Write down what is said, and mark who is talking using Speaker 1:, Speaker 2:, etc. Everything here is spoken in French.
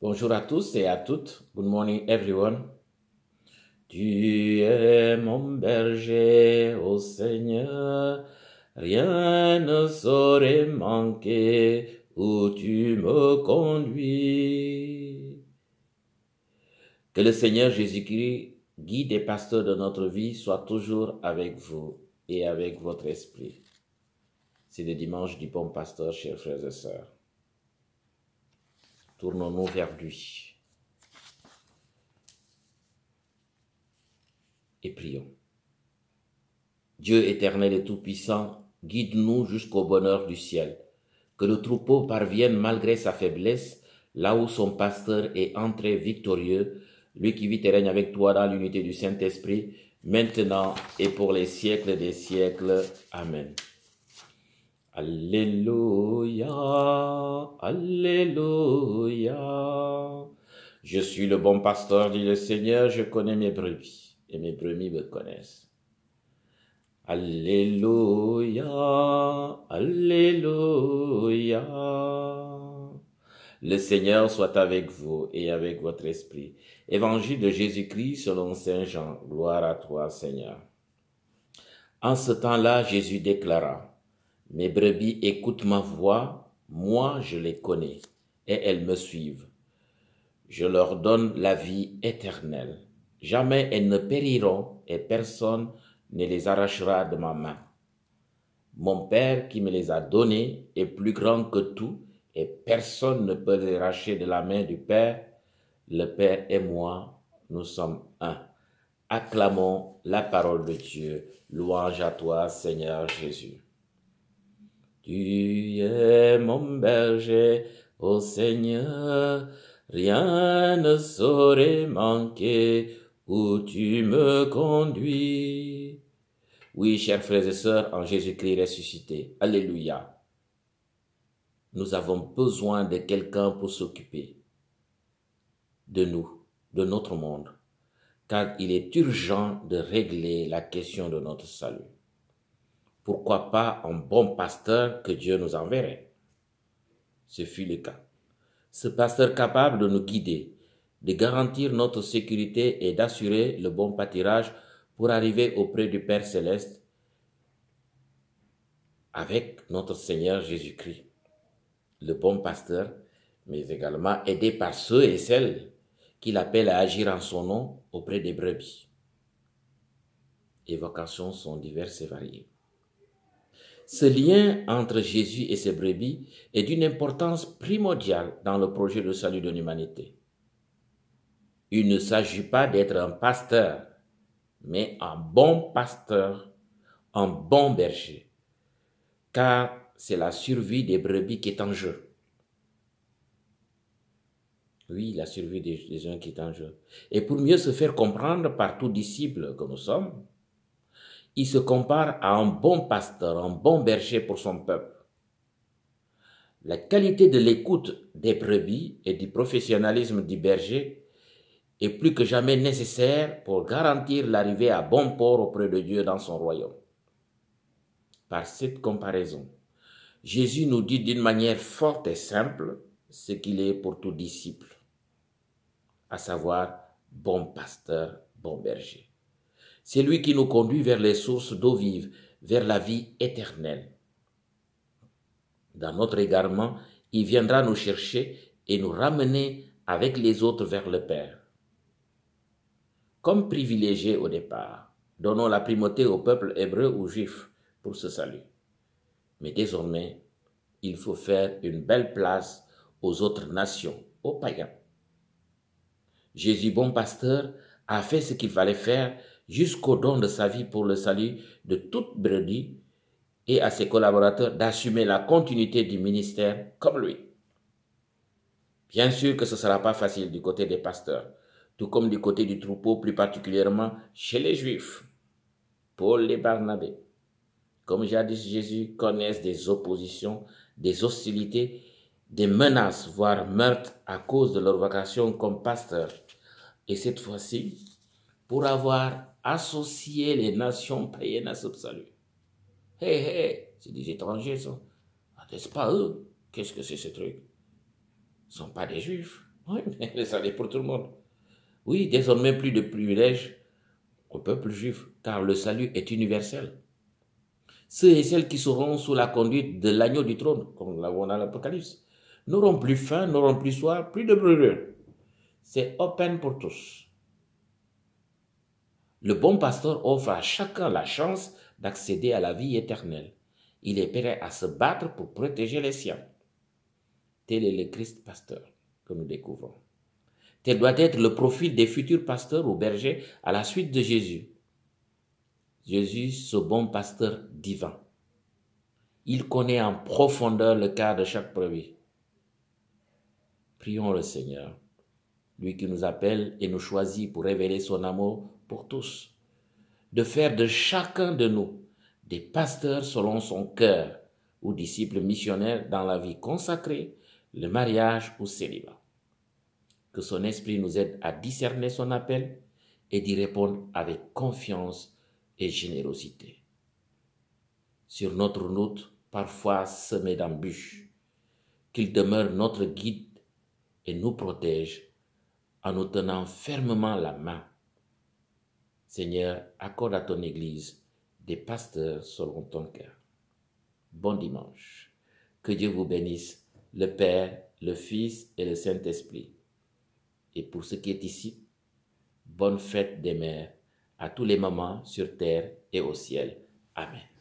Speaker 1: Bonjour à tous et à toutes. Good morning, everyone. Tu es mon berger, ô Seigneur. Rien ne saurait manquer où tu me conduis. Que le Seigneur Jésus-Christ, guide et pasteur de notre vie, soit toujours avec vous et avec votre esprit. C'est le dimanche du bon pasteur, chers frères et sœurs. Tournons-nous vers lui et prions. Dieu éternel et tout-puissant, guide-nous jusqu'au bonheur du ciel. Que le troupeau parvienne malgré sa faiblesse, là où son pasteur est entré victorieux, lui qui vit et règne avec toi dans l'unité du Saint-Esprit, maintenant et pour les siècles des siècles. Amen. Alléluia, Alléluia. Je suis le bon pasteur, dit le Seigneur, je connais mes brebis, et mes brebis me connaissent. Alléluia, Alléluia. Le Seigneur soit avec vous et avec votre esprit. Évangile de Jésus-Christ selon Saint Jean. Gloire à toi, Seigneur. En ce temps-là, Jésus déclara, « Mes brebis écoutent ma voix, moi je les connais, et elles me suivent. Je leur donne la vie éternelle. Jamais elles ne périront, et personne ne les arrachera de ma main. Mon Père qui me les a donnés est plus grand que tout, et personne ne peut les arracher de la main du Père. Le Père et moi, nous sommes un. » Acclamons la parole de Dieu. Louange à toi, Seigneur Jésus. Tu es mon berger, ô Seigneur, rien ne saurait manquer où tu me conduis. Oui, chers frères et sœurs, en Jésus-Christ ressuscité, alléluia. Nous avons besoin de quelqu'un pour s'occuper de nous, de notre monde, car il est urgent de régler la question de notre salut. Pourquoi pas un bon pasteur que Dieu nous enverrait? Ce fut le cas. Ce pasteur capable de nous guider, de garantir notre sécurité et d'assurer le bon pâturage pour arriver auprès du Père Céleste avec notre Seigneur Jésus-Christ. Le bon pasteur, mais également aidé par ceux et celles qui l'appellent à agir en son nom auprès des brebis. Les vocations sont diverses et variées. Ce lien entre Jésus et ses brebis est d'une importance primordiale dans le projet de salut de l'humanité. Il ne s'agit pas d'être un pasteur, mais un bon pasteur, un bon berger, car c'est la survie des brebis qui est en jeu. Oui, la survie des uns qui est en jeu. Et pour mieux se faire comprendre par tout disciple que nous sommes, il se compare à un bon pasteur, un bon berger pour son peuple. La qualité de l'écoute des brebis et du professionnalisme du berger est plus que jamais nécessaire pour garantir l'arrivée à bon port auprès de Dieu dans son royaume. Par cette comparaison, Jésus nous dit d'une manière forte et simple ce qu'il est pour tout disciple, à savoir bon pasteur, bon berger. C'est lui qui nous conduit vers les sources d'eau vive, vers la vie éternelle. Dans notre égarement, il viendra nous chercher et nous ramener avec les autres vers le Père. Comme privilégiés au départ, donnons la primauté au peuple hébreu ou juif pour ce salut. Mais désormais, il faut faire une belle place aux autres nations, aux païens. Jésus, bon pasteur, a fait ce qu'il fallait faire jusqu'au don de sa vie pour le salut de toute brebis et à ses collaborateurs d'assumer la continuité du ministère comme lui. Bien sûr que ce ne sera pas facile du côté des pasteurs, tout comme du côté du troupeau, plus particulièrement chez les Juifs. Paul et Barnabé, comme jadis Jésus, connaissent des oppositions, des hostilités, des menaces, voire meurtres à cause de leur vocation comme pasteur. Et cette fois-ci, pour avoir associé les nations païennes à ce salut. C'est des étrangers, ça. Ah, n'est-ce pas eux? Qu'est-ce que c'est ce truc? Ce ne sont pas des juifs. Oui, mais le salut est pour tout le monde. Oui, désormais plus de privilèges au peuple juif, car le salut est universel. Ceux et celles qui seront sous la conduite de l'agneau du trône, comme nous l'avons dans l'Apocalypse, n'auront plus faim, n'auront plus soif, plus de brûlure. C'est open pour tous. Le bon pasteur offre à chacun la chance d'accéder à la vie éternelle. Il est prêt à se battre pour protéger les siens. Tel est le Christ pasteur que nous découvrons. Tel doit être le profil des futurs pasteurs ou bergers à la suite de Jésus. Jésus, ce bon pasteur divin. Il connaît en profondeur le cas de chaque brebis. Prions le Seigneur, lui qui nous appelle et nous choisit pour révéler son amour pour tous, de faire de chacun de nous des pasteurs selon son cœur ou disciples missionnaires dans la vie consacrée, le mariage ou célibat. Que son esprit nous aide à discerner son appel et d'y répondre avec confiance et générosité. Sur notre route, parfois semée d'embûches, qu'il demeure notre guide et nous protège en nous tenant fermement la main. Seigneur, accorde à ton Église des pasteurs selon ton cœur. Bon dimanche. Que Dieu vous bénisse, le Père, le Fils et le Saint-Esprit. Et pour ce qui est ici, bonne fête des mères à tous les mamans sur terre et au ciel. Amen.